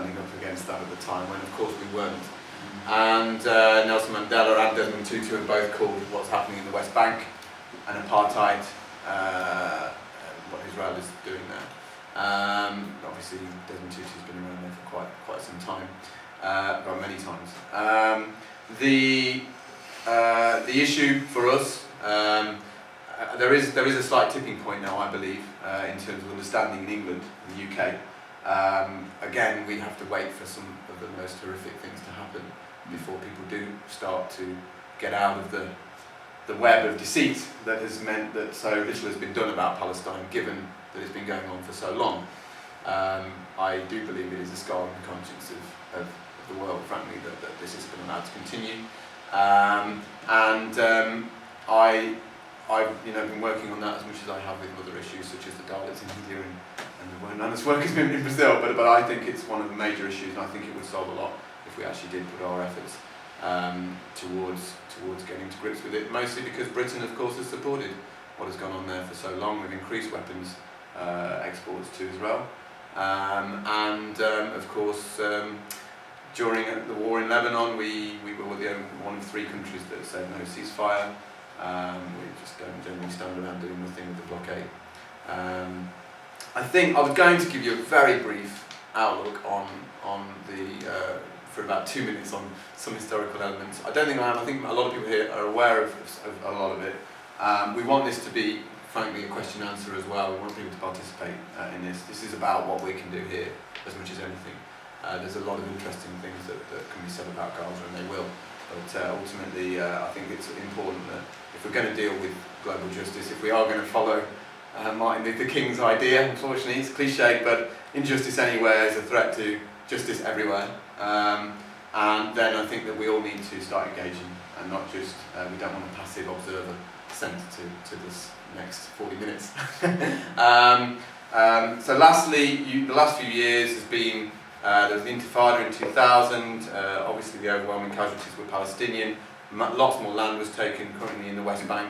standing up against that at the time, when of course we weren't. And Nelson Mandela and Desmond Tutu have both called what's happening in the West Bank an apartheid, what Israel is doing there. Obviously Desmond Tutu's been around there for quite some time, well, many times. The issue for us, there is a slight tipping point now, I believe, in terms of understanding in England, in the UK. Again, we have to wait for some of the most horrific things to happen before people do start to get out of the web of deceit that has meant that so little has been done about Palestine, given that it's been going on for so long. I do believe it is a scar on the conscience of the world, frankly, that this has been allowed to continue. I've been working on that as much as I have with other issues such as the Dalits in India and the Women's work has been in Brazil, but I think it's one of the major issues, and I think it would solve a lot if we actually did put our efforts towards getting to grips with it, mostly because Britain, of course, has supported what has gone on there for so long. We've increased weapons exports to Israel, of course, during the war in Lebanon, we were one of 3 countries that said no ceasefire. We just don't generally stand around doing nothing with the blockade. I think I was going to give you a very brief outlook on for about 2 minutes on some historical elements. I don't think I am. I think a lot of people here are aware of a lot of it. We want this to be, frankly, a question and answer as well. We want people to participate in this. This is about what we can do here as much as anything. There's a lot of interesting things that can be said about Gaza, and they will. But ultimately, I think it's important that if we're going to deal with global justice, if we are going to follow Martin Luther King's idea, unfortunately, it's cliched, but injustice anywhere is a threat to justice everywhere. And then I think that we all need to start engaging, and not just, we don't want a passive observer sent to this next 40 minutes. So lastly, the last few years has been, there was the Intifada in 2000, obviously the overwhelming casualties were Palestinian, lots more land was taken currently in the West Bank.